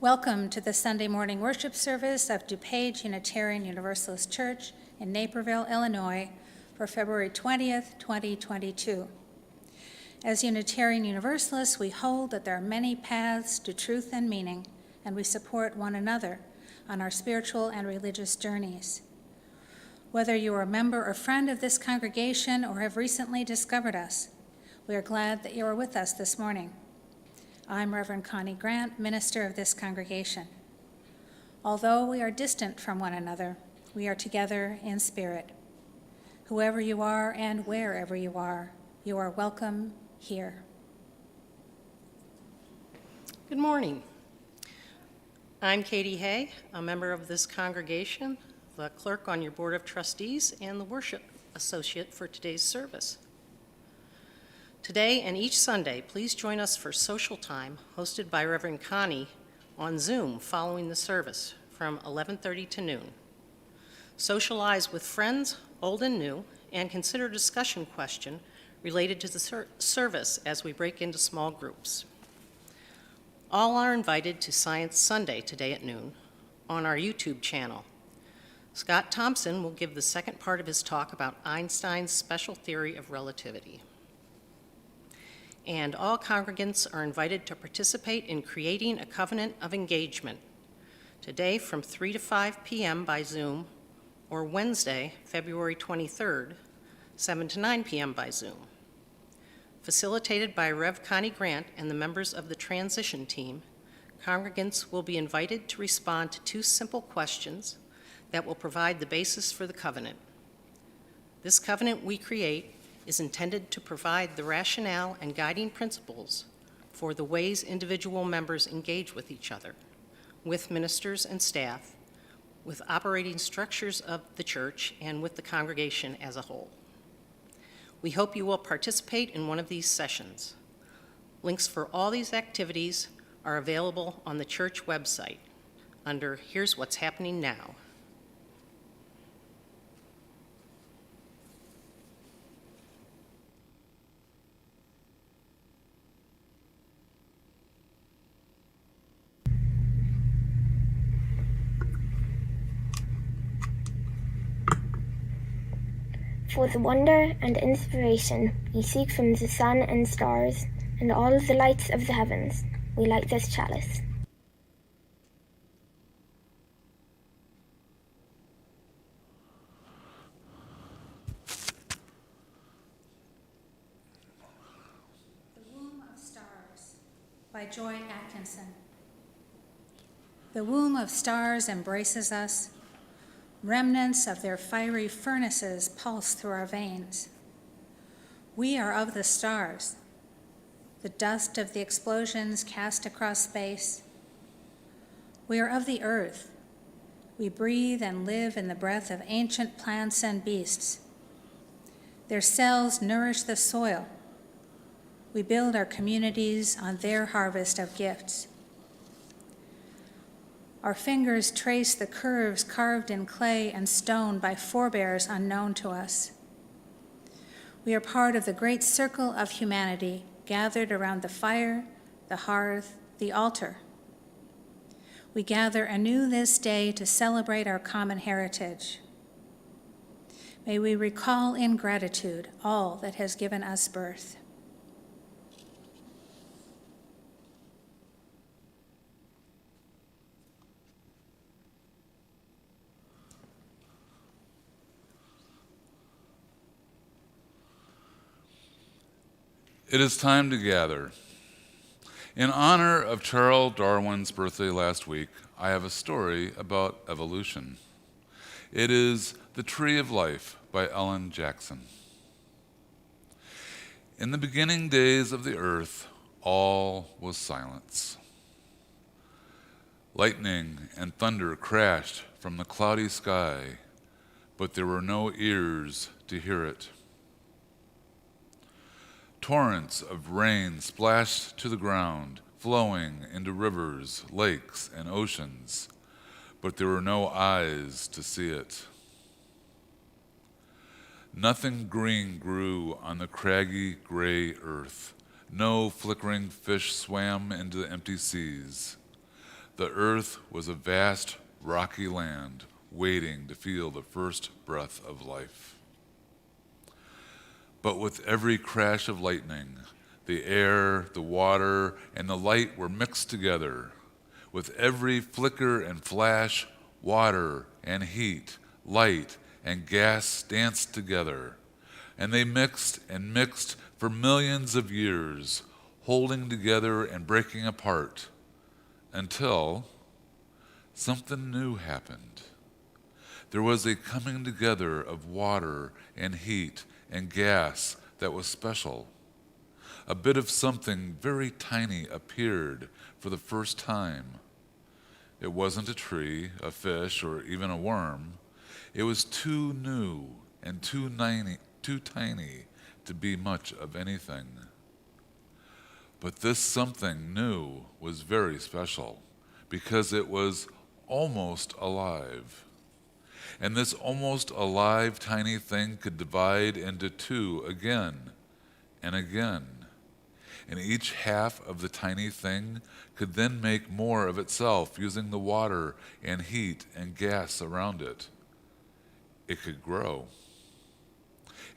Welcome to the Sunday morning worship service of DuPage Unitarian Universalist Church in Naperville, Illinois, for February 20th, 2022. As Unitarian Universalists, we hold that there are many paths to truth and meaning, and we support one another on our spiritual and religious journeys. Whether you are a member or friend of this congregation or have recently discovered us, we are glad that you are with us this morning. I'm Reverend Connie Grant, minister of this congregation. Although we are distant from one another, we are together in spirit. Whoever you are and wherever you are welcome here. Good morning. I'm Katie Hay, a member of this congregation, the clerk on your board of trustees, and the worship associate for today's service. Today and each Sunday, please join us for social time hosted by Reverend Connie on Zoom following the service from 11:30 to noon. Socialize with friends, old and new, and consider a discussion question related to the service as we break into small groups. All are invited to Science Sunday today at noon on our YouTube channel. Scott Thompson will give the second part of his talk about Einstein's special theory of relativity. And all congregants are invited to participate in creating a covenant of engagement today from 3 to 5 p.m. by Zoom, or Wednesday, February 23rd, 7 to 9 p.m. by Zoom. Facilitated by Rev. Connie Grant and the members of the transition team, congregants will be invited to respond to 2 simple questions that will provide the basis for the covenant. This covenant we create is intended to provide the rationale and guiding principles for the ways individual members engage with each other, with ministers and staff, with operating structures of the church, and with the congregation as a whole. We hope you will participate in one of these sessions. Links for all these activities are available on the church website under Here's What's Happening Now. For the wonder and inspiration ye seek from the sun and stars, and all the lights of the heavens, we light this chalice. The Womb of Stars by Joy Atkinson. The womb of stars embraces us. Remnants of their fiery furnaces pulse through our veins. We are of the stars, the dust of the explosions cast across space. We are of the earth. We breathe and live in the breath of ancient plants and beasts. Their cells nourish the soil. We build our communities on their harvest of gifts. Our fingers trace the curves carved in clay and stone by forebears unknown to us. We are part of the great circle of humanity gathered around the fire, the hearth, the altar. We gather anew this day to celebrate our common heritage. May we recall in gratitude all that has given us birth. It is time to gather. In honor of Charles Darwin's birthday last week, I have a story about evolution. It is The Tree of Life by Ellen Jackson. In the beginning days of the earth, all was silence. Lightning and thunder crashed from the cloudy sky, but there were no ears to hear it. Torrents of rain splashed to the ground, flowing into rivers, lakes, and oceans, but there were no eyes to see it. Nothing green grew on the craggy gray earth. No flickering fish swam into the empty seas. The earth was a vast, rocky land waiting to feel the first breath of life. But with every crash of lightning, the air, the water, and the light were mixed together. With every flicker and flash, water and heat, light and gas danced together. And they mixed and mixed for millions of years, holding together and breaking apart, until something new happened. There was a coming together of water and heat and gas that was special. A bit of something very tiny appeared for the first time. It wasn't a tree, a fish, or even a worm. It was too new and too tiny to be much of anything. But this something new was very special because it was almost alive. And this almost alive tiny thing could divide into two again and again. And each half of the tiny thing could then make more of itself using the water and heat and gas around it. It could grow.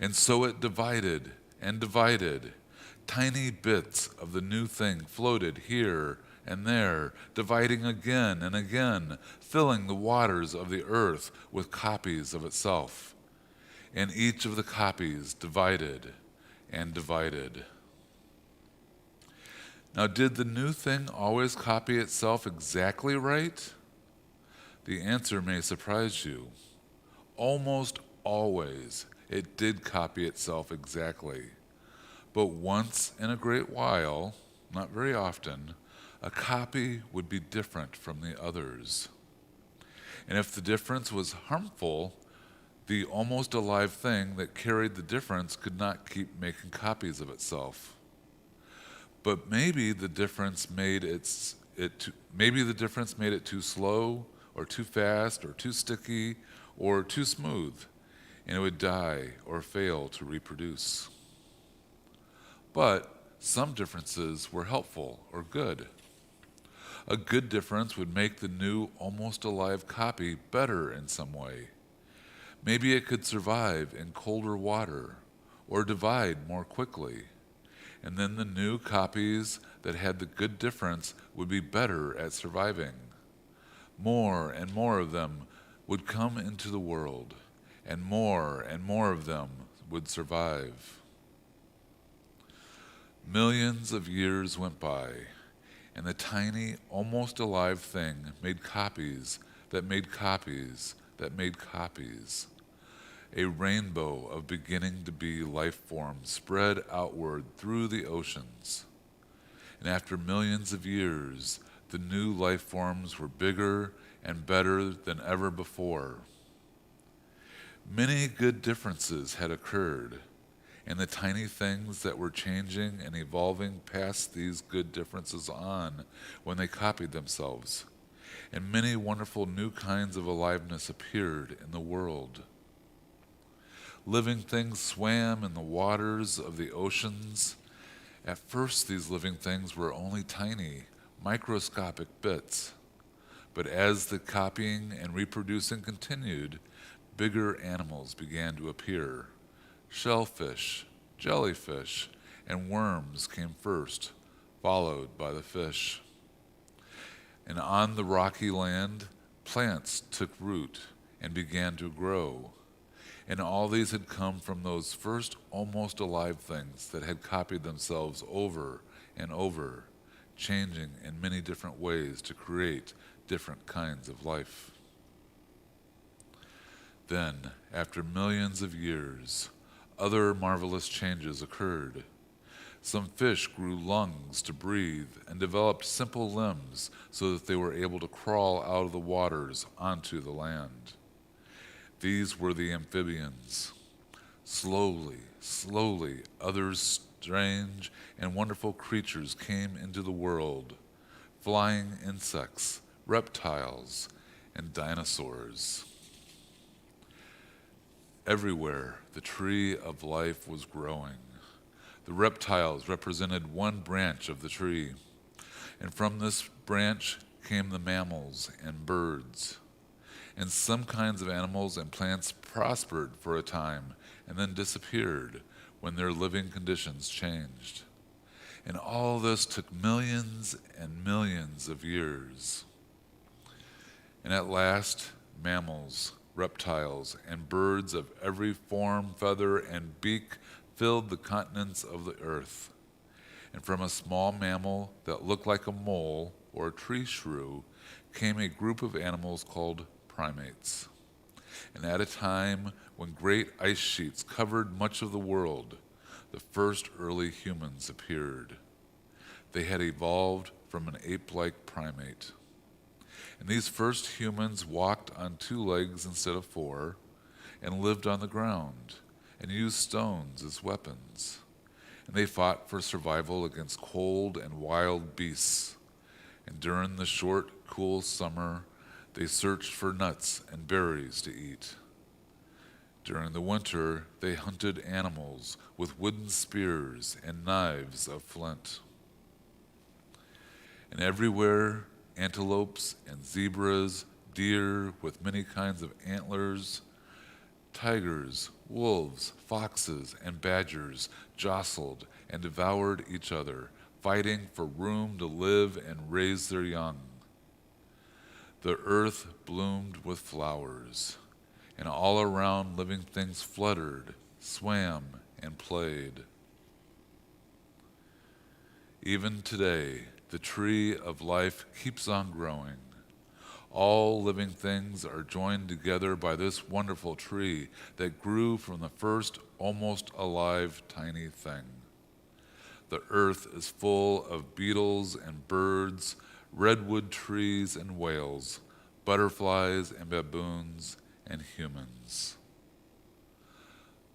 And so it divided and divided. Tiny bits of the new thing floated here and there, dividing again and again, filling the waters of the earth with copies of itself. And each of the copies divided and divided. Now, did the new thing always copy itself exactly right? The answer may surprise you. Almost always, it did copy itself exactly. But once in a great while, not very often, a copy would be different from the others. And if the difference was harmful, the almost alive thing that carried the difference could not keep making copies of itself. But maybe the difference made it too slow, or too fast, or too sticky, or too smooth, and it would die or fail to reproduce. But some differences were helpful or good. A good difference would make the new, almost alive copy better in some way. Maybe it could survive in colder water or divide more quickly. And then the new copies that had the good difference would be better at surviving. More and more of them would come into the world, and more of them would survive. Millions of years went by, and the tiny, almost alive thing made copies that made copies that made copies. A rainbow of beginning to be life forms spread outward through the oceans. And after millions of years, the new life forms were bigger and better than ever before. Many good differences had occurred, and the tiny things that were changing and evolving passed these good differences on when they copied themselves. And many wonderful new kinds of aliveness appeared in the world. Living things swam in the waters of the oceans. At first, these living things were only tiny, microscopic bits. But as the copying and reproducing continued, bigger animals began to appear. Shellfish, jellyfish, and worms came first, followed by the fish. And on the rocky land, plants took root and began to grow. And all these had come from those first almost alive things that had copied themselves over and over, changing in many different ways to create different kinds of life. Then, after millions of years, other marvelous changes occurred. Some fish grew lungs to breathe and developed simple limbs so that they were able to crawl out of the waters onto the land. These were the amphibians. Slowly, other strange and wonderful creatures came into the world. Flying insects, reptiles, and dinosaurs. Everywhere, the tree of life was growing. The reptiles represented one branch of the tree, and from this branch came the mammals and birds. And some kinds of animals and plants prospered for a time and then disappeared when their living conditions changed. And all this took millions and millions of years. And at last, mammals, reptiles, and birds of every form, feather, and beak filled the continents of the earth. And from a small mammal that looked like a mole or a tree shrew came a group of animals called primates. And at a time when great ice sheets covered much of the world, the first early humans appeared. They had evolved from an ape-like primate. And these first humans walked on 2 legs instead of 4, and lived on the ground, and used stones as weapons. And they fought for survival against cold and wild beasts. And during the short, cool summer, they searched for nuts and berries to eat. During the winter, they hunted animals with wooden spears and knives of flint. And everywhere, antelopes and zebras, deer with many kinds of antlers, tigers, wolves, foxes, and badgers jostled and devoured each other, fighting for room to live and raise their young. The earth bloomed with flowers, and all around living things fluttered, swam, and played. Even today, the tree of life keeps on growing. All living things are joined together by this wonderful tree that grew from the first almost alive tiny thing. The earth is full of beetles and birds, redwood trees and whales, butterflies and baboons and humans.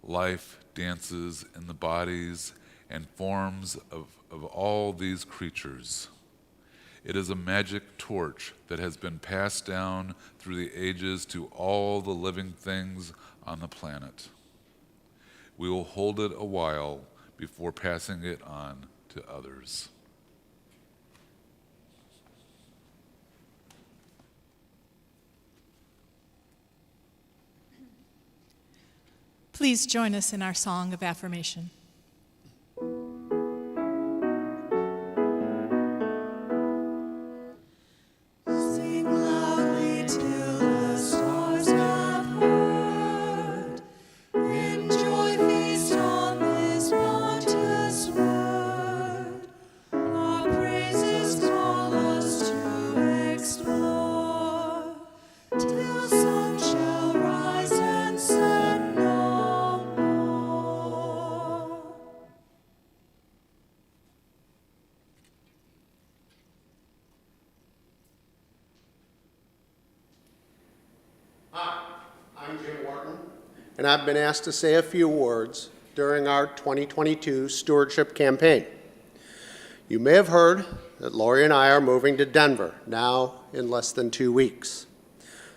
Life dances in the bodies and forms of all these creatures. It is a magic torch that has been passed down through the ages to all the living things on the planet. We will hold it a while before passing it on to others. Please join us in our song of affirmation. Sing loudly till the stars have heard. Enjoy, feast on this bounteous word. Our praises call us to explore, till sun shall rise and set no more. Hi, I'm Jim Wharton, and I've been asked to say a few words during our 2022 stewardship campaign. You may have heard that Lori and I are moving to Denver now in less than 2 weeks.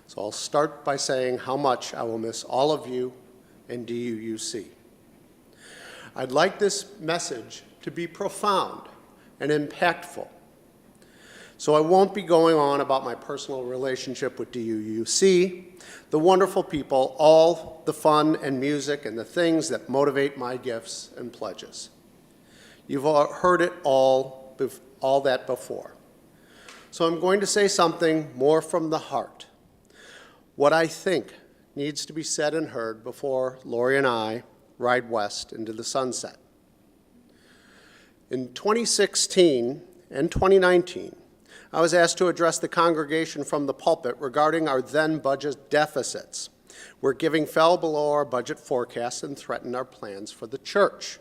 So I'll start by saying how much I will miss all of you and DUUC. I'd like this message to be profound and impactful. So I won't be going on about my personal relationship with DUUC, the wonderful people, all the fun and music and the things that motivate my gifts and pledges. You've all heard it all that before. So I'm going to say something more from the heart. What I think needs to be said and heard before Lori and I ride west into the sunset. In 2016 and 2019, I was asked to address the congregation from the pulpit regarding our then budget deficits, where giving fell below our budget forecast and threatened our plans for the church.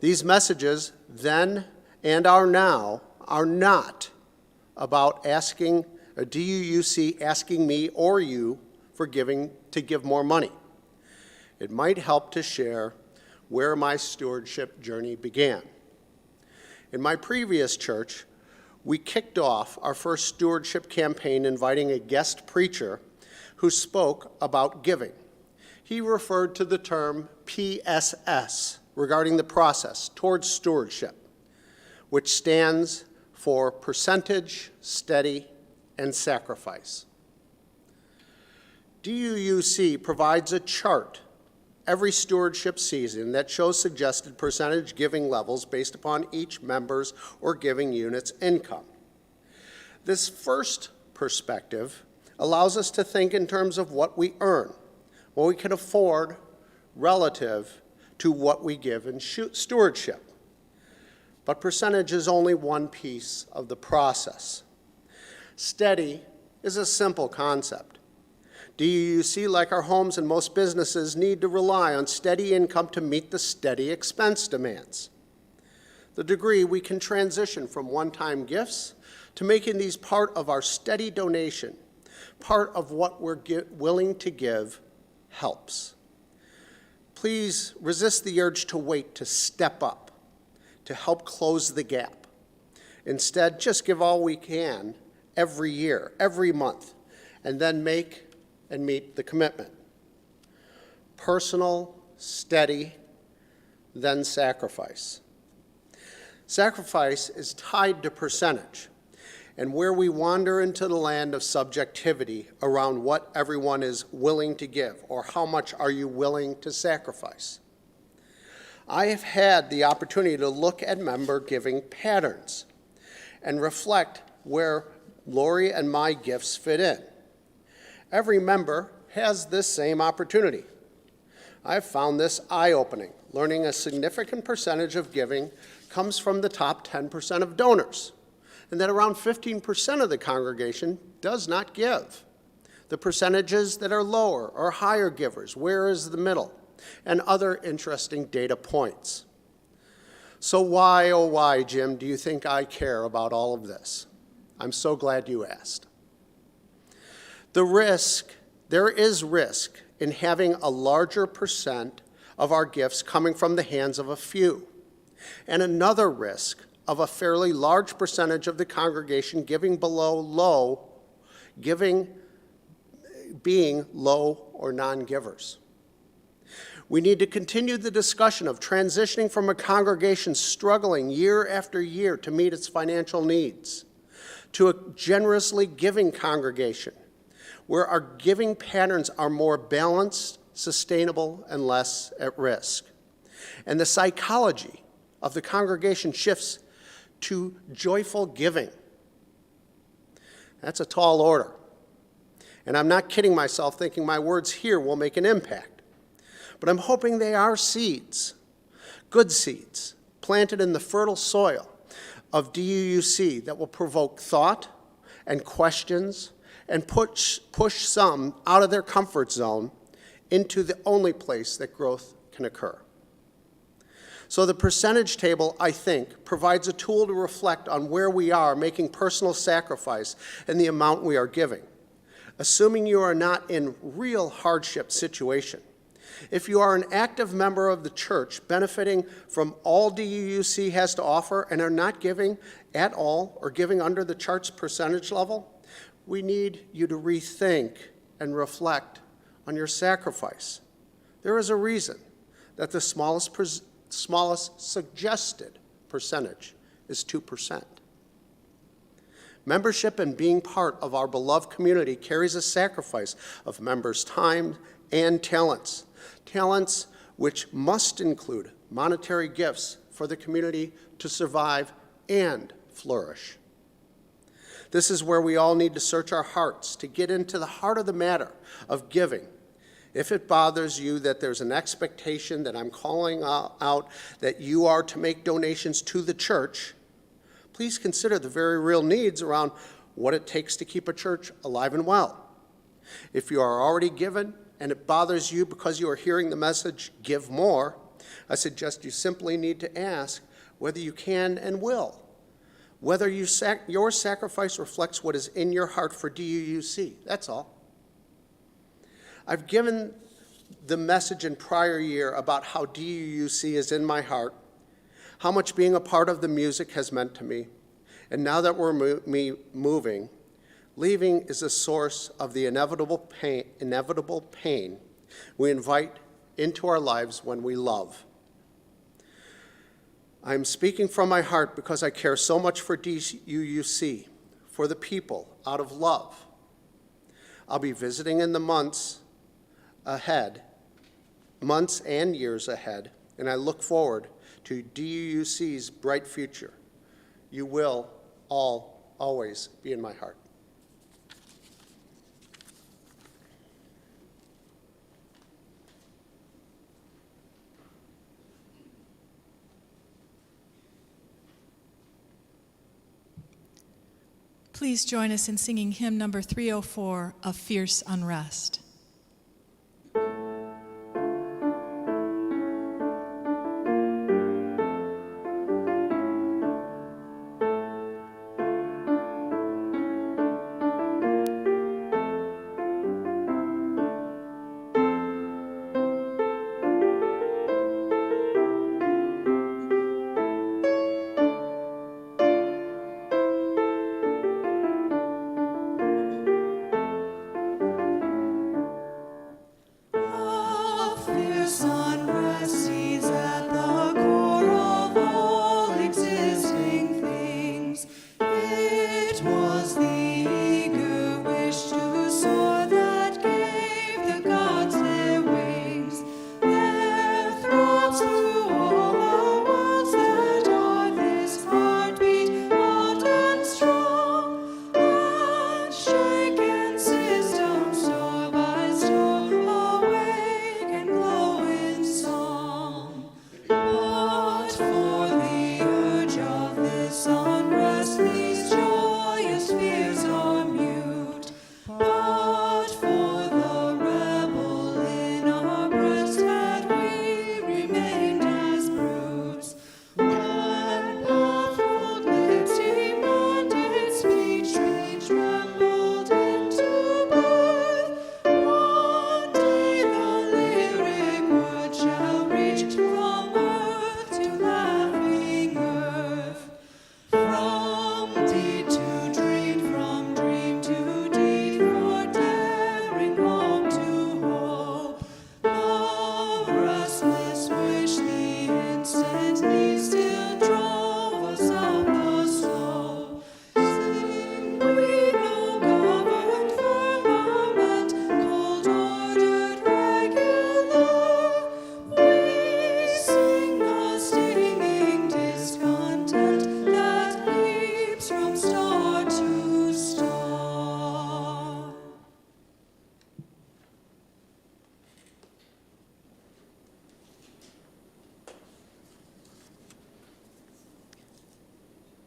These messages then and are now are not about asking a DUUC asking me or you for to give more money. It might help to share where my stewardship journey began. In my previous church, we kicked off our first stewardship campaign inviting a guest preacher who spoke about giving. He referred to the term PSS regarding the process towards stewardship, which stands for percentage, steady, and sacrifice. DUUC provides a chart every stewardship season that shows suggested percentage giving levels based upon each member's or giving unit's income. This first perspective allows us to think in terms of what we earn, what we can afford relative to what we give in stewardship. But percentage is only one piece of the process. Steady is a simple concept. DUUC, like our homes and most businesses, need to rely on steady income to meet the steady expense demands. The degree we can transition from one-time gifts to making these part of our steady donation, part of what we're willing to give, helps. Please resist the urge to wait to step up, to help close the gap. Instead, just give all we can every year, every month, and then make and meet the commitment. Personal, steady, then sacrifice. Sacrifice is tied to percentage, and where we wander into the land of subjectivity around what everyone is willing to give, or how much are you willing to sacrifice. I have had the opportunity to look at member giving patterns and reflect where Lori and my gifts fit in. Every member has this same opportunity. I've found this eye-opening, learning a significant percentage of giving comes from the top 10% of donors, and that around 15% of the congregation does not give. The percentages that are lower or higher givers, where is the middle, and other interesting data points. So why, oh why, Jim, do you think I care about all of this? I'm so glad you asked. There is risk in having a larger percent of our gifts coming from the hands of a few, and another risk of a fairly large percentage of the congregation giving below low, being low or non-givers. We need to continue the discussion of transitioning from a congregation struggling year after year to meet its financial needs to a generously giving congregation where our giving patterns are more balanced, sustainable, and less at risk. And the psychology of the congregation shifts to joyful giving. That's a tall order. And I'm not kidding myself thinking my words here will make an impact. But I'm hoping they are seeds, good seeds, planted in the fertile soil of DUUC that will provoke thought and questions and push some out of their comfort zone into the only place that growth can occur. So the percentage table, I think, provides a tool to reflect on where we are making personal sacrifice and the amount we are giving. Assuming you are not in real hardship situation, if you are an active member of the church benefiting from all DUUC has to offer and are not giving at all or giving under the chart's percentage level, we need you to rethink and reflect on your sacrifice. There is a reason that the smallest suggested percentage is 2%. Membership and being part of our beloved community carries a sacrifice of members' time and talents. Talents which must include monetary gifts for the community to survive and flourish. This is where we all need to search our hearts to get into the heart of the matter of giving. If it bothers you that there's an expectation that I'm calling out that you are to make donations to the church, please consider the very real needs around what it takes to keep a church alive and well. If you are already given and it bothers you because you are hearing the message, give more, I suggest you simply need to ask whether you can and will, whether your sacrifice reflects what is in your heart for DUUC. That's all. I've given the message in prior year about how DUUC is in my heart, how much being a part of the music has meant to me, and now that we're moving, leaving is a source of the inevitable pain we invite into our lives when we love. I'm speaking from my heart because I care so much for DUUC, for the people, out of love. I'll be visiting in the months and years ahead, and I look forward to DUUC's bright future. You will all always be in my heart. Please join us in singing hymn number 304 of Fierce Unrest.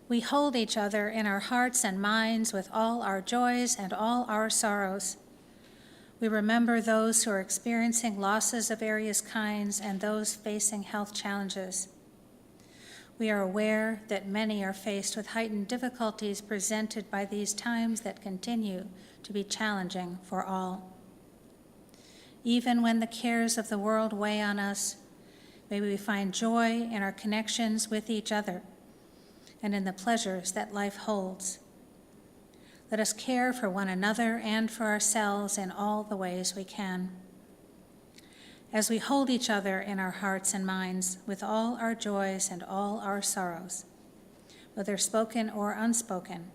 We hold each other in our hearts and minds with all our joys and all our sorrows. We remember those who are experiencing losses of various kinds and those facing health challenges. We are aware that many are faced with heightened difficulties presented by these times that continue to be challenging for all. Even when the cares of the world weigh on us, may we find joy in our connections with each other and in the pleasures that life holds. Let us care for one another and for ourselves in all the ways we can. As we hold each other in our hearts and minds with all our joys and all our sorrows, whether spoken or unspoken,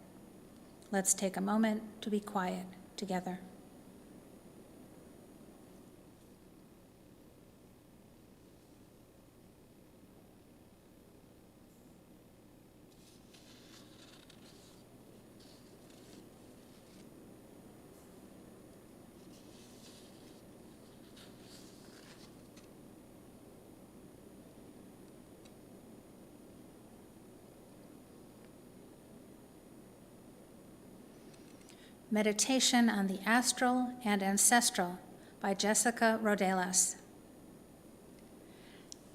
let's take a moment to be quiet together. Meditation on the Astral and Ancestral by Jessica Rodelas.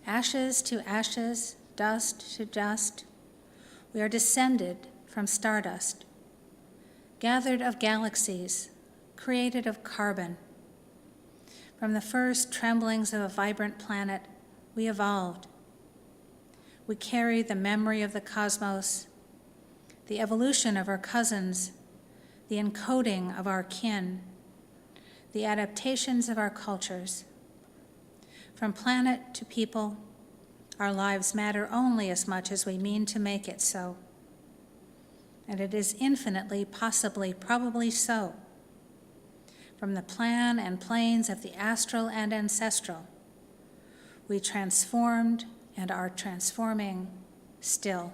Ashes to ashes, dust to dust, we are descended from stardust, gathered of galaxies, created of carbon. From the first tremblings of a vibrant planet, we evolved. We carry the memory of the cosmos, the evolution of our cousins, the encoding of our kin, the adaptations of our cultures. From planet to people, Our lives matter only as much as we mean to make it so. And it is infinitely, possibly, probably so. From the plan and planes of the astral and ancestral, we transformed and are transforming still.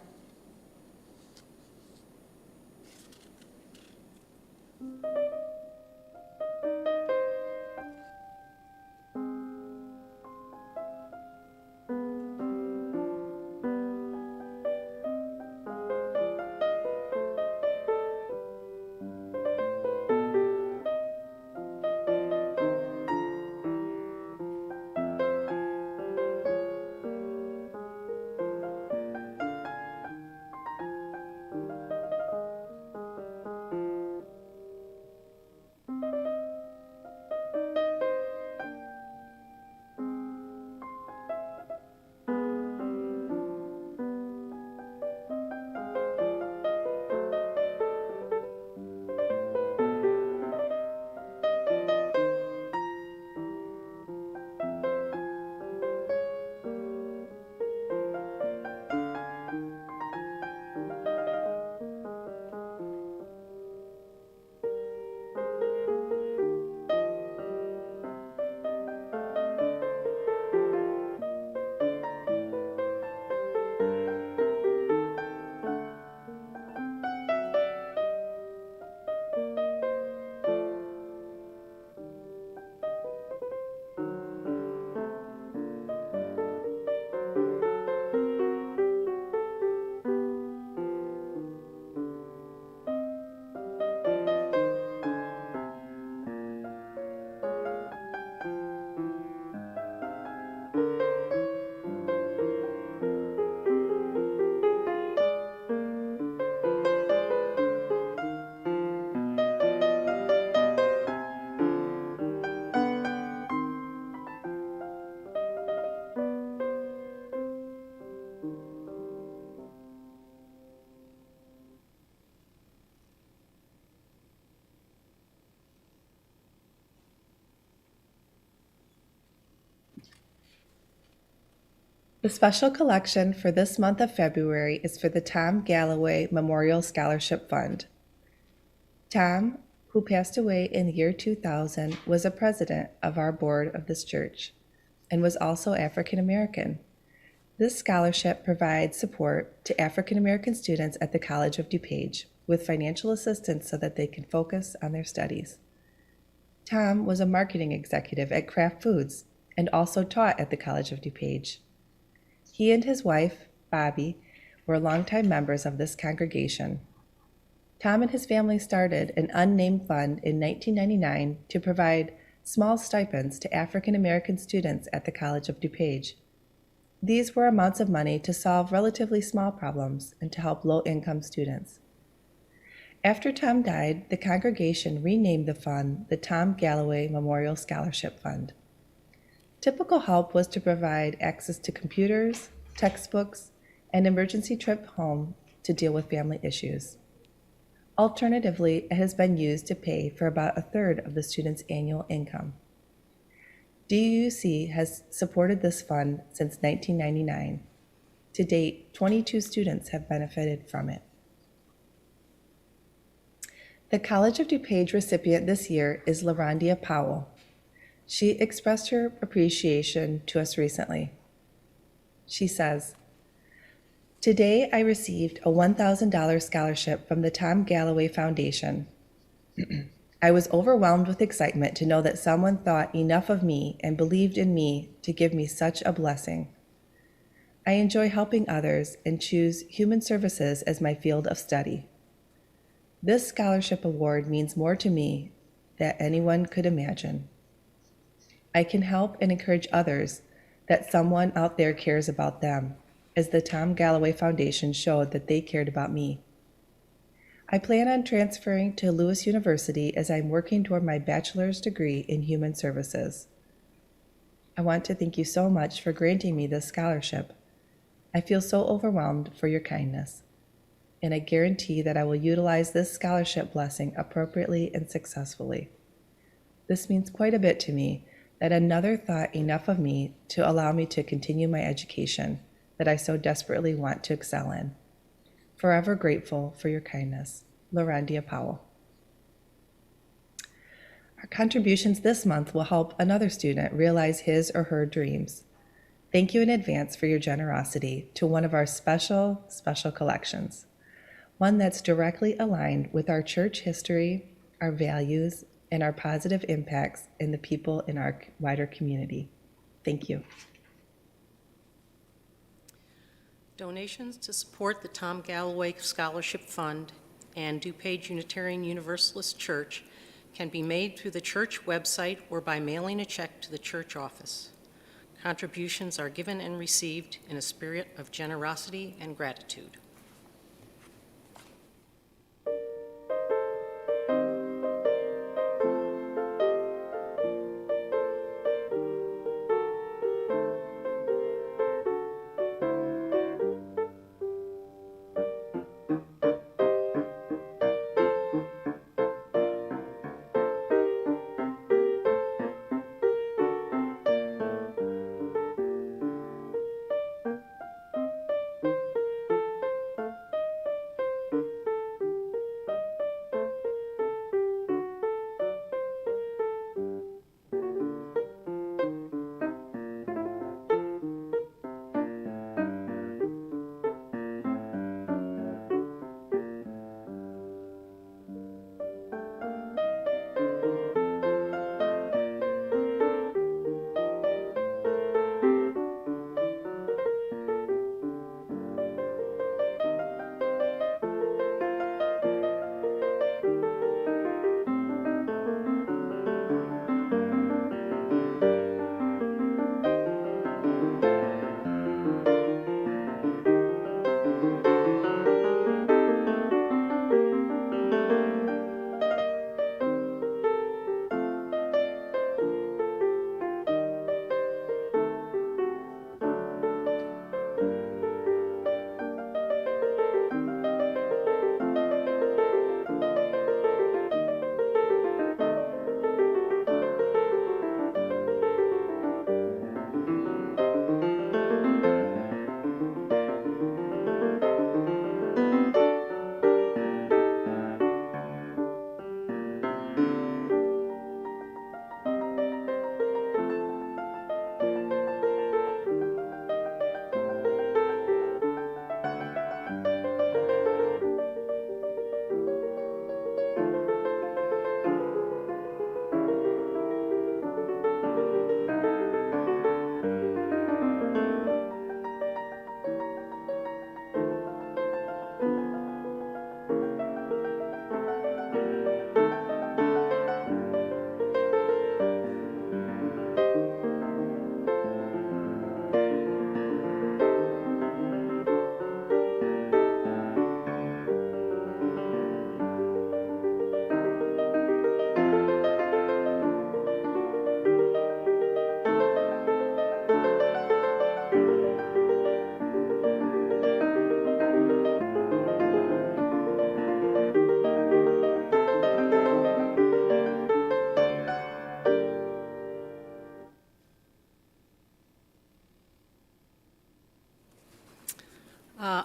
The special collection for this month of February is for the Tom Galloway Memorial Scholarship Fund. Tom, who passed away in the year 2000, was a president of our board of this church and was also African American. This scholarship provides support to African American students at the College of DuPage with financial assistance so that they can focus on their studies. Tom was a marketing executive at Kraft Foods and also taught at the College of DuPage. He and his wife, Bobby, were longtime members of this congregation. Tom and his family started an unnamed fund in 1999 to provide small stipends to African American students at the College of DuPage. These were amounts of money to solve relatively small problems and to help low-income students. After Tom died, the congregation renamed the fund the Tom Galloway Memorial Scholarship Fund. Typical help was to provide access to computers, textbooks, and emergency trip home to deal with family issues. Alternatively, it has been used to pay for about a third of the student's annual income. DUC has supported this fund since 1999. To date, 22 students have benefited from it. The College of DuPage recipient this year is LaRondia Powell. She expressed her appreciation to us recently. She says, "Today I received a $1,000 scholarship from the Tom Galloway Foundation. I was overwhelmed with excitement to know that someone thought enough of me and believed in me to give me such a blessing. I enjoy helping others and choose human services as my field of study. This scholarship award means more to me than anyone could imagine. I can help and encourage others that someone out there cares about them, as the Tom Galloway Foundation showed that they cared about me. I plan on transferring to Lewis University as I'm working toward my bachelor's degree in human services. I want to thank you so much for granting me this scholarship. I feel so overwhelmed for your kindness, and I guarantee that I will utilize this scholarship blessing appropriately and successfully. This means quite a bit to me that another thought enough of me to allow me to continue my education. that I so desperately want to excel in. Forever grateful for your kindness. Lorandia Powell. Our contributions this month will help another student realize his or her dreams. Thank you in advance for your generosity to one of our special collections, one that's directly aligned with our church history, our values, and our positive impacts in the people in our wider community. Thank you. Donations to support the Tom Galloway Scholarship Fund and DuPage Unitarian Universalist Church can be made through the church website or by mailing a check to the church office. Contributions are given and received in a spirit of generosity and gratitude.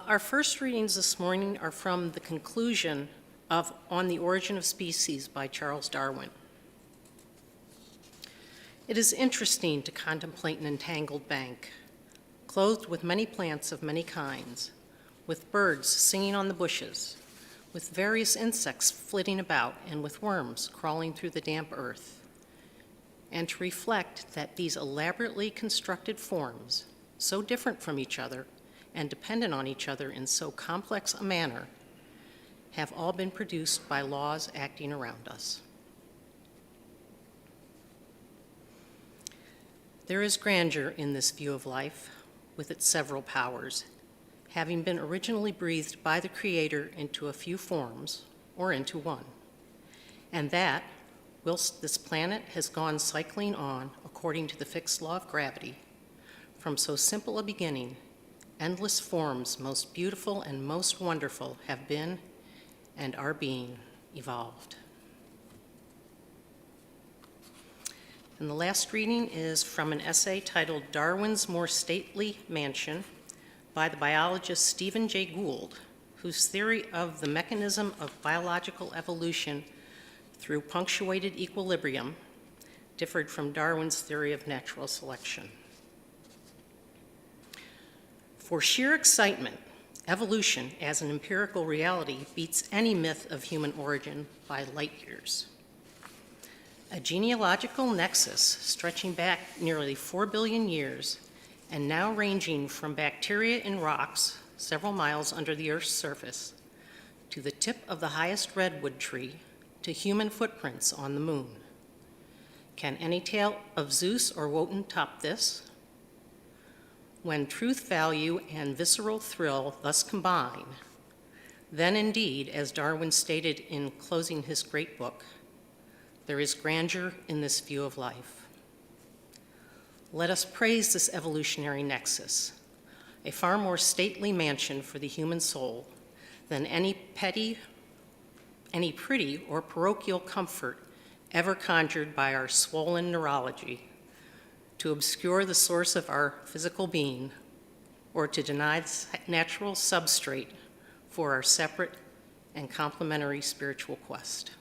Our first readings this morning are from the conclusion of On the Origin of Species by Charles Darwin. It is interesting to contemplate an entangled bank, clothed with many plants of many kinds, with birds singing on the bushes, with various insects flitting about, and with worms crawling through the damp earth, and to reflect that these elaborately constructed forms, so different from each other and dependent on each other in so complex a manner, have all been produced by laws acting around us. There is grandeur in this view of life, with its several powers, having been originally breathed by the Creator into a few forms, or into one, and that, whilst this planet has gone cycling on according to the fixed law of gravity, from so simple a beginning, endless forms most beautiful and most wonderful have been and are being evolved. And the last reading is from an essay titled Darwin's More Stately Mansion by the biologist Stephen Jay Gould, whose theory of the mechanism of biological evolution through punctuated equilibrium differed from Darwin's theory of natural selection. For sheer excitement, evolution as an empirical reality beats any myth of human origin by light years. A genealogical nexus stretching back nearly 4 billion years and now ranging from bacteria in rocks several miles under the Earth's surface to the tip of the highest redwood tree to human footprints on the moon. Can any tale of Zeus or Wotan top this? When truth value and visceral thrill thus combine, then indeed, as Darwin stated in closing his great book, there is grandeur in this view of life. Let us praise this evolutionary nexus, a far more stately mansion for the human soul than any pretty or parochial comfort ever conjured by our swollen neurology to obscure the source of our physical being or to deny the natural substrate for our separate and complementary spiritual quest.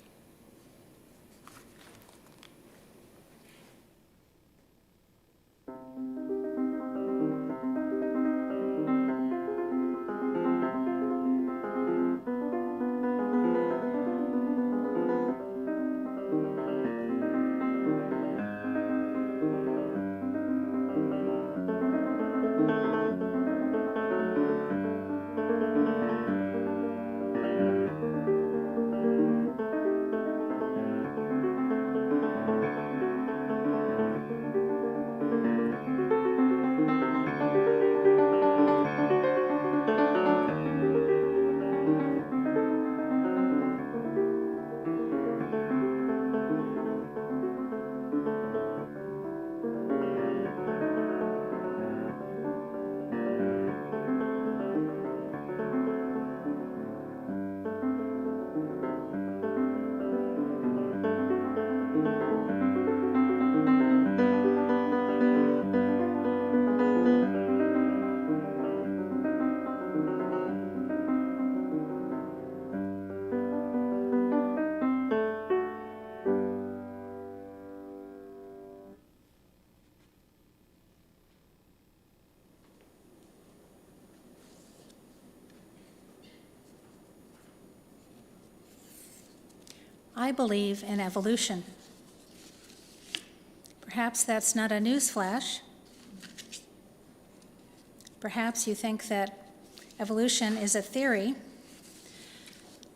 I believe in evolution. Perhaps that's not a newsflash. Perhaps you think that evolution is a theory,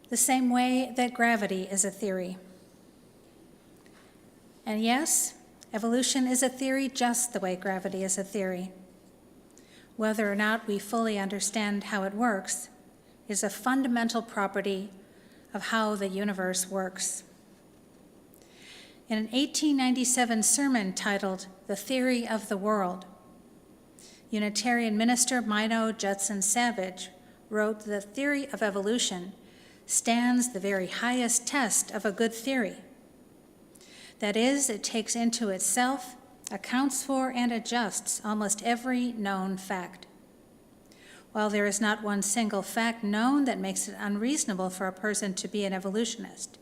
the same way that gravity is a theory. And yes, evolution is a theory just the way gravity is a theory. Whether or not we fully understand how it works is a fundamental property of how the universe works. In an 1897 sermon titled "The Theory of the World," Unitarian minister Mino Judson Savage wrote, "The theory of evolution stands the very highest test of a good theory. That is, it takes into itself, accounts for, and adjusts almost every known fact. While there is not one single fact known that makes it unreasonable for a person to be an evolutionist.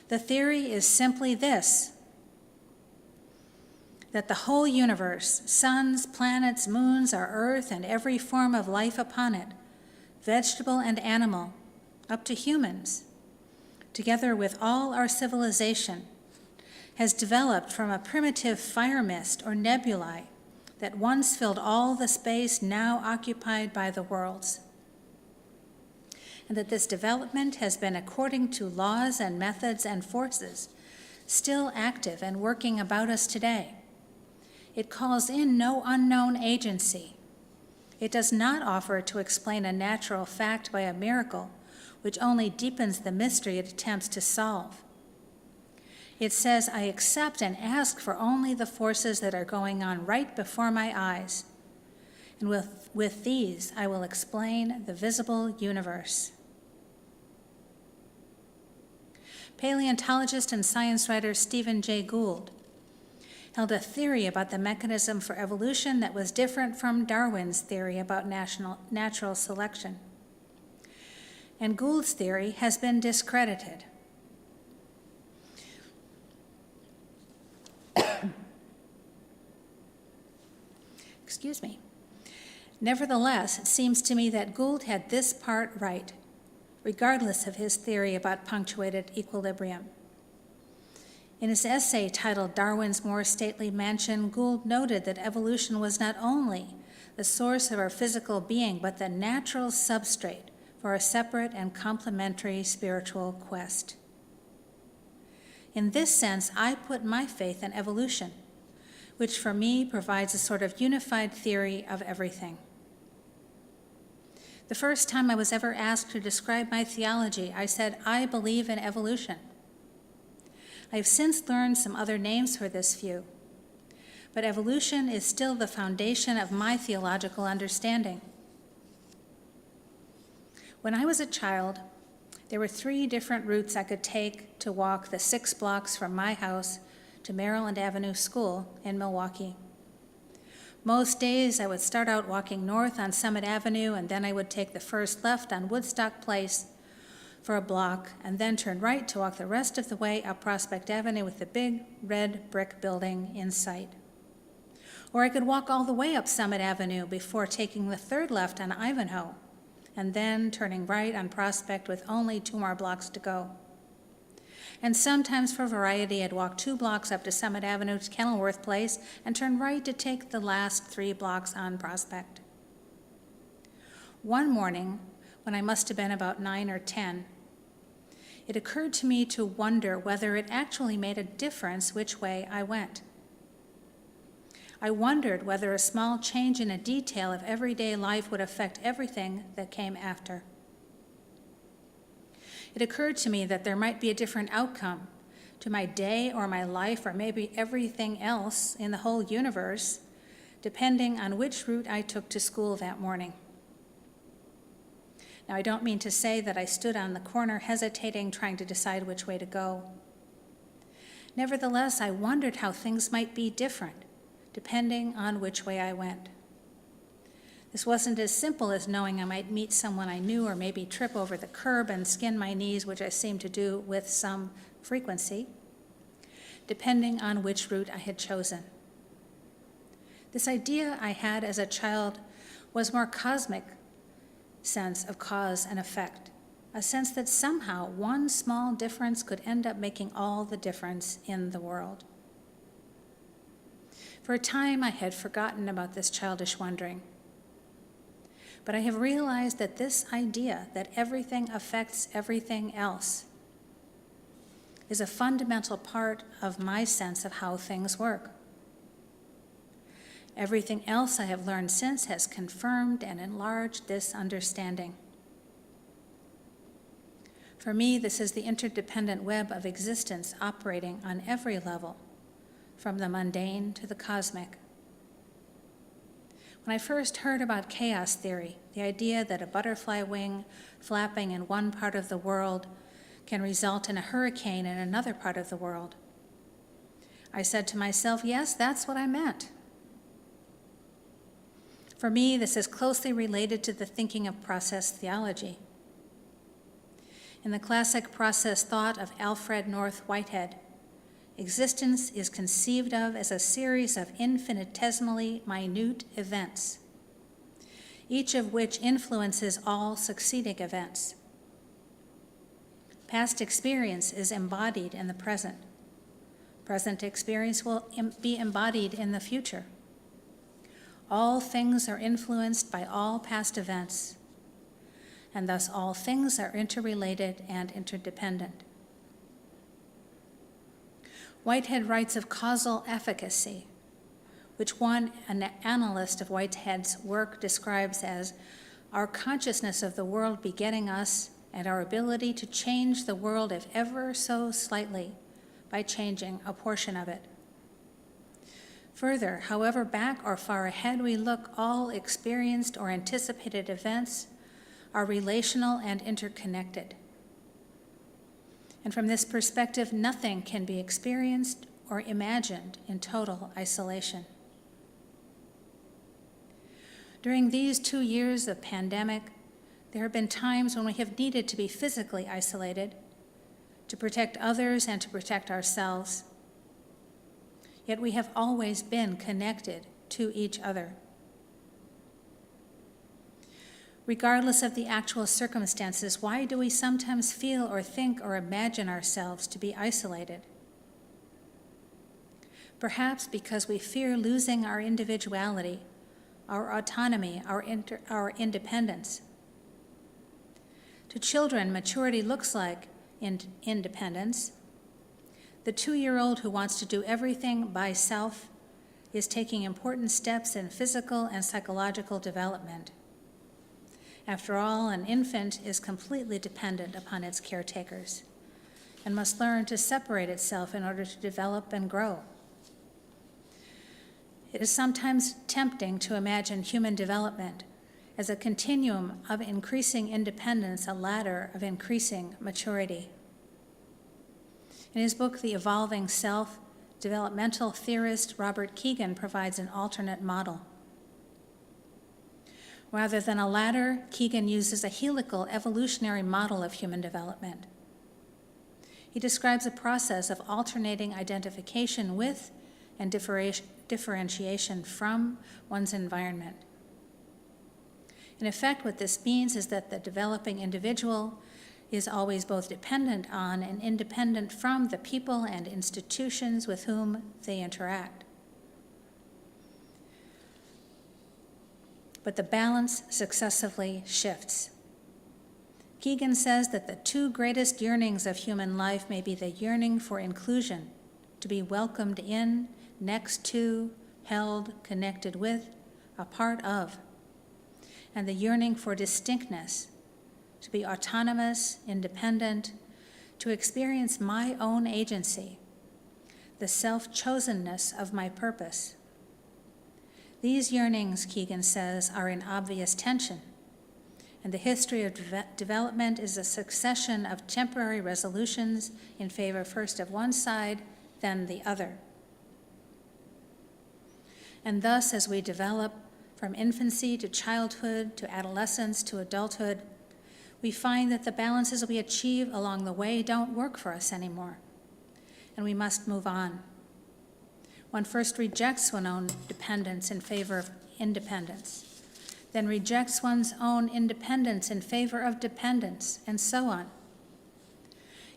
The theory is simply this, that the whole universe, suns, planets, moons, our earth, and every form of life upon it, vegetable and animal, up to humans, together with all our civilization, has developed from a primitive fire mist or nebulae that once filled all the space now occupied by the worlds, and that this development has been according to laws and methods and forces still active and working about us today. It calls in no unknown agency. It does not offer to explain a natural fact by a miracle, which only deepens the mystery it attempts to solve. It says, I accept and ask for only the forces that are going on right before my eyes, and with these I will explain the visible universe." Paleontologist and science writer Stephen Jay Gould held a theory about the mechanism for evolution that was different from Darwin's theory about natural selection. And Gould's theory has been discredited. Excuse me. Nevertheless, it seems to me that Gould had this part right, regardless of his theory about punctuated equilibrium. In his essay titled Darwin's More Stately Mansion, Gould noted that evolution was not only the source of our physical being, but the natural substrate for a separate and complementary spiritual quest. In this sense, I put my faith in evolution, which for me provides a sort of unified theory of everything. The first time I was ever asked to describe my theology, I said, I believe in evolution. I have since learned some other names for this view, but evolution is still the foundation of my theological understanding. When I was a child, there were 3 different routes I could take to walk the 6 blocks from my house to Maryland Avenue School in Milwaukee. Most days I would start out walking north on Summit Avenue, and then I would take the first left on Woodstock Place for a block, and then turn right to walk the rest of the way up Prospect Avenue with the big red brick building in sight. Or I could walk all the way up Summit Avenue before taking the third left on Ivanhoe, and then turning right on Prospect with only 2 more blocks to go. And sometimes for variety, I'd walk 2 blocks up to Summit Avenue to Kenilworth Place and turn right to take the last 3 blocks on Prospect. One morning, when I must have been about 9 or 10, it occurred to me to wonder whether it actually made a difference which way I went. I wondered whether a small change in a detail of everyday life would affect everything that came after. It occurred to me that there might be a different outcome to my day or my life or maybe everything else in the whole universe, depending on which route I took to school that morning. Now, I don't mean to say that I stood on the corner hesitating, trying to decide which way to go. Nevertheless, I wondered how things might be different, depending on which way I went. This wasn't as simple as knowing I might meet someone I knew or maybe trip over the curb and skin my knees, which I seem to do with some frequency, depending on which route I had chosen. This idea I had as a child was more cosmic sense of cause and effect, a sense that somehow one small difference could end up making all the difference in the world. For a time, I had forgotten about this childish wondering. But I have realized that this idea that everything affects everything else is a fundamental part of my sense of how things work. Everything else I have learned since has confirmed and enlarged this understanding. For me, this is the interdependent web of existence operating on every level, from the mundane to the cosmic. When I first heard about chaos theory, the idea that a butterfly wing flapping in one part of the world can result in a hurricane in another part of the world, I said to myself, yes, that's what I meant. For me, this is closely related to the thinking of process theology. In the classic process thought of Alfred North Whitehead, existence is conceived of as a series of infinitesimally minute events, each of which influences all succeeding events. Past experience is embodied in the present. Present experience will be embodied in the future. All things are influenced by all past events, and thus all things are interrelated and interdependent. Whitehead writes of causal efficacy, which one analyst of Whitehead's work describes as our consciousness of the world begetting us and our ability to change the world, if ever so slightly, by changing a portion of it. Further, however back or far ahead we look, all experienced or anticipated events are relational and interconnected. And from this perspective, nothing can be experienced or imagined in total isolation. During these 2 years of pandemic, there have been times when we have needed to be physically isolated to protect others and to protect ourselves. Yet we have always been connected to each other. Regardless of the actual circumstances, why do we sometimes feel or think or imagine ourselves to be isolated? Perhaps because we fear losing our individuality, our autonomy, our independence. To children, maturity looks like independence. The 2-year-old who wants to do everything by self is taking important steps in physical and psychological development. After all, an infant is completely dependent upon its caretakers and must learn to separate itself in order to develop and grow. It is sometimes tempting to imagine human development as a continuum of increasing independence, a ladder of increasing maturity. In his book, The Evolving Self, developmental theorist Robert Kegan provides an alternate model. Rather than a ladder, Kegan uses a helical evolutionary model of human development. He describes a process of alternating identification with and differentiation from one's environment. In effect, what this means is that the developing individual is always both dependent on and independent from the people and institutions with whom they interact. But the balance successively shifts. Kegan says that the 2 greatest yearnings of human life may be the yearning for inclusion, to be welcomed in, next to, held, connected with, a part of, and the yearning for distinctness, to be autonomous, independent, to experience my own agency, the self-chosenness of my purpose. These yearnings, Kegan says, are in obvious tension, and the history of development is a succession of temporary resolutions in favor first of one side, then the other. And thus, as we develop from infancy to childhood to adolescence to adulthood, we find that the balances we achieve along the way don't work for us anymore, and we must move on. One first rejects one's own dependence in favor of independence, then rejects one's own independence in favor of dependence, and so on.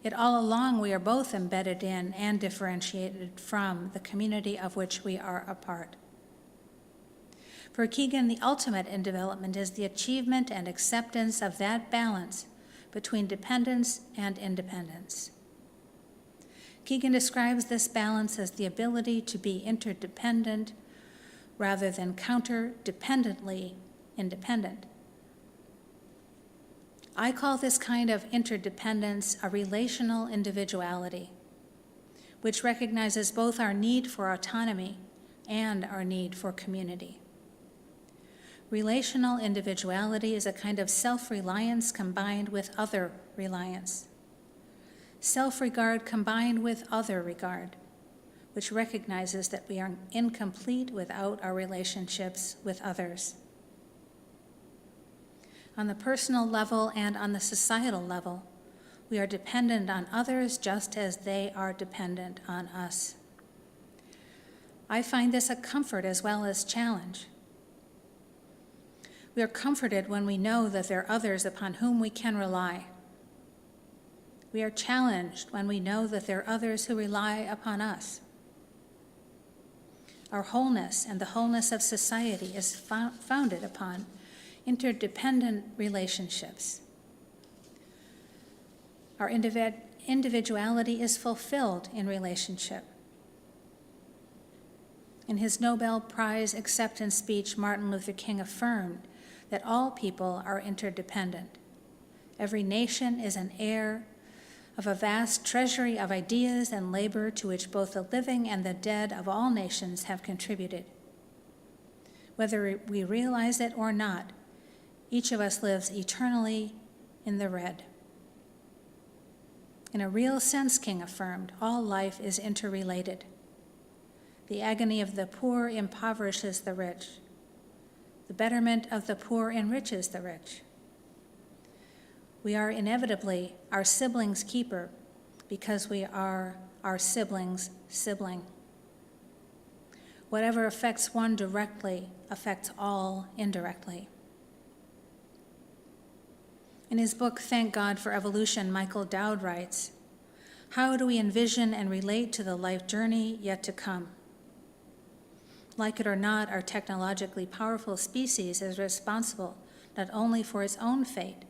Yet all along we are both embedded in and differentiated from the community of which we are a part. For Kegan, the ultimate in development is the achievement and acceptance of that balance between dependence and independence. Kegan describes this balance as the ability to be interdependent rather than counter-dependently independent. I call this kind of interdependence a relational individuality, which recognizes both our need for autonomy and our need for community. Relational individuality is a kind of self-reliance combined with other reliance. Self-regard combined with other regard, which recognizes that we are incomplete without our relationships with others. On the personal level and on the societal level, we are dependent on others just as they are dependent on us. I find this a comfort as well as challenge. We are comforted when we know that there are others upon whom we can rely. We are challenged when we know that there are others who rely upon us. Our wholeness and the wholeness of society is founded upon interdependent relationships. Our individuality is fulfilled in relationship. In his Nobel Prize acceptance speech, Martin Luther King affirmed that all people are interdependent. Every nation is an heir of a vast treasury of ideas and labor to which both the living and the dead of all nations have contributed. Whether we realize it or not, each of us lives eternally in the red. In a real sense, King affirmed, all life is interrelated. The agony of the poor impoverishes the rich. The betterment of the poor enriches the rich. We are inevitably our sibling's keeper because we are our sibling's sibling. Whatever affects one directly affects all indirectly. In his book, Thank God for Evolution, Michael Dowd writes, "How do we envision and relate to the life journey yet to come? Like it or not, our technologically powerful species is responsible not only for its own fate,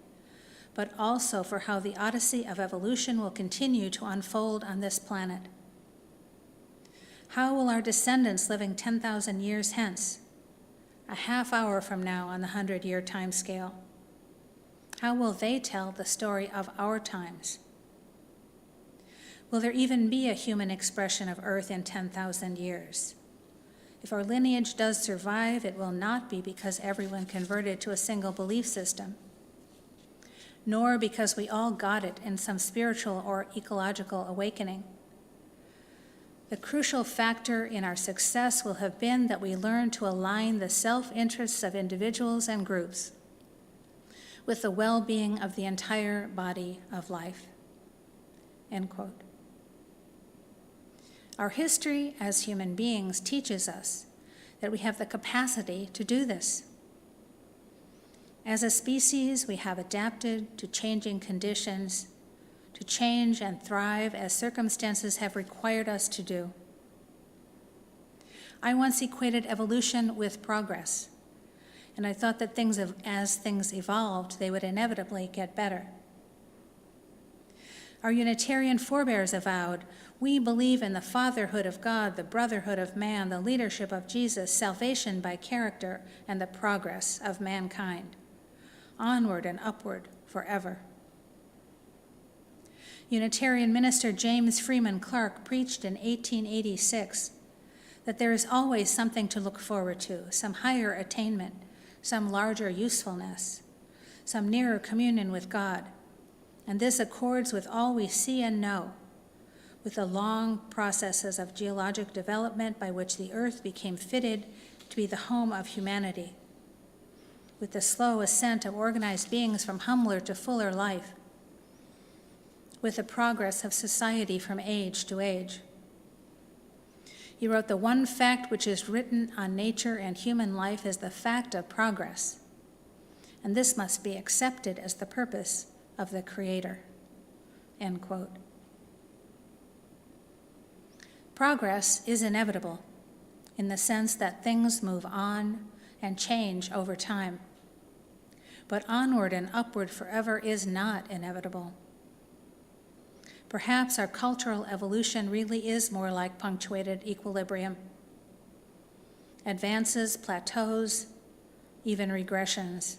but also for how the odyssey of evolution will continue to unfold on this planet. How will our descendants living 10,000 years hence, a half hour from now on the 100-year time scale, how will they tell the story of our times? Will there even be a human expression of Earth in 10,000 years? If our lineage does survive, it will not be because everyone converted to a single belief system, nor because we all got it in some spiritual or ecological awakening. The crucial factor in our success will have been that we learn to align the self-interests of individuals and groups with the well-being of the entire body of life." End quote. Our history as human beings teaches us that we have the capacity to do this. As a species, we have adapted to changing conditions, to change and thrive as circumstances have required us to do. I once equated evolution with progress, and I thought that as things evolved, they would inevitably get better. Our Unitarian forebears avowed, "We believe in the fatherhood of God, the brotherhood of man, the leadership of Jesus, salvation by character, and the progress of mankind. Onward and upward forever." Unitarian minister James Freeman Clarke preached in 1886 that there is always something to look forward to, some higher attainment, some larger usefulness, some nearer communion with God. And this accords with all we see and know, with the long processes of geologic development by which the earth became fitted to be the home of humanity, with the slow ascent of organized beings from humbler to fuller life, with the progress of society from age to age. He wrote, "The one fact which is written on nature and human life is the fact of progress, and this must be accepted as the purpose of the Creator." End quote. Progress is inevitable in the sense that things move on and change over time. But onward and upward forever is not inevitable. Perhaps our cultural evolution really is more like punctuated equilibrium. Advances, plateaus, even regressions.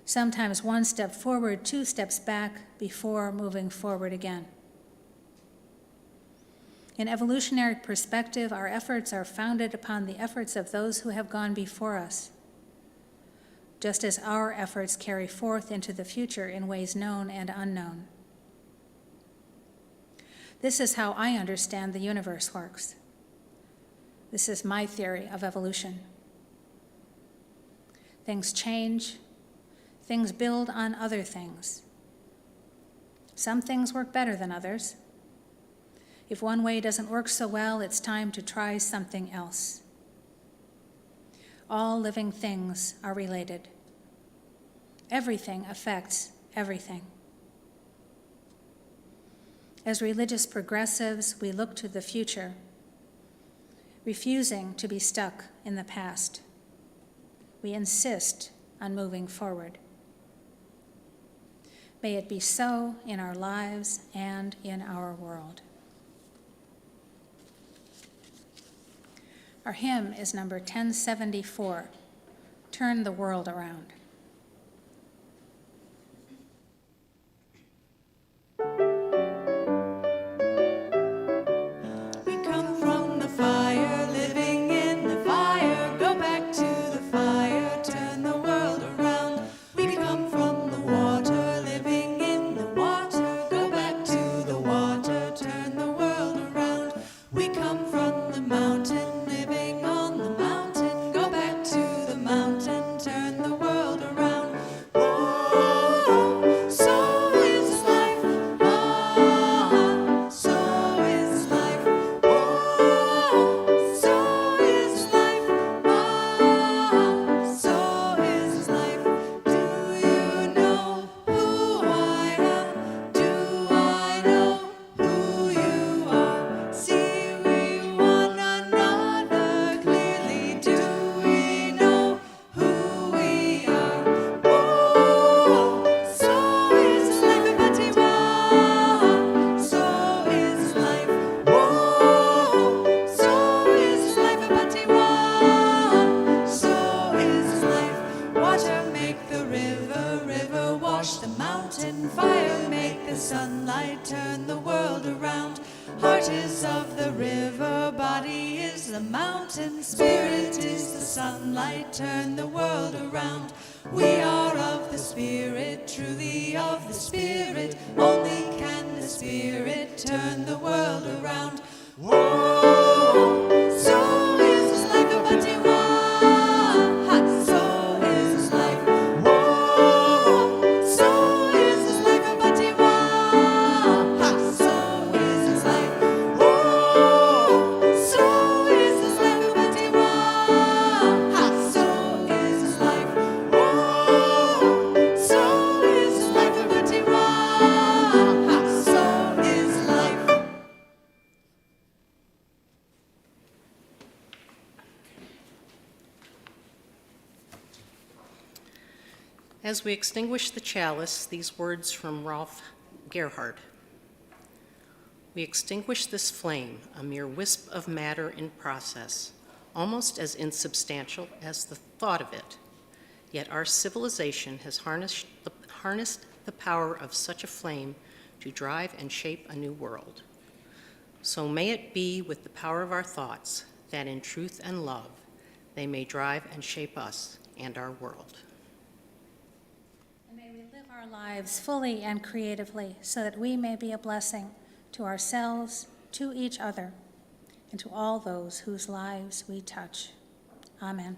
Sometimes one step forward, 2 steps back before moving forward again. In evolutionary perspective, our efforts are founded upon the efforts of those who have gone before us, just as our efforts carry forth into the future in ways known and unknown. This is how I understand the universe works. This is my theory of evolution. Things change, things build on other things. Some things work better than others. If one way doesn't work so well, it's time to try something else. All living things are related. Everything affects everything. As religious progressives, we look to the future, refusing to be stuck in the past. We insist on moving forward. May it be so in our lives and in our world. Our hymn is number 1074, "Turn the World Around." We come from the fire, living in the fire. Go back to the fire, turn the world around. We come from the water, living in the water. Go back to the water, turn the world around. We come from turn the world around. Heart is of the river, body is the mountain, spirit is the sunlight, turn the world around. We are of the Spirit, truly of the Spirit, only can the Spirit turn the world around. Whoa, so is this life a batiwa, ha, so is this life. Whoa, so is this life a batiwa, ha, so is this life. Whoa, so is this life a batiwa, ha, so is this life. Whoa, so is this life a batiwa, ha, so is life. As we extinguish the chalice, these words from Rolf Gerhard. We extinguish this flame, a mere wisp of matter in process, almost as insubstantial as the thought of it. Yet our civilization has harnessed the power of such a flame to drive and shape a new world. So may it be with the power of our thoughts that in truth and love they may drive and shape us and our world. And may we live our lives fully and creatively so that we may be a blessing to ourselves, to each other, and to all those whose lives we touch. Amen.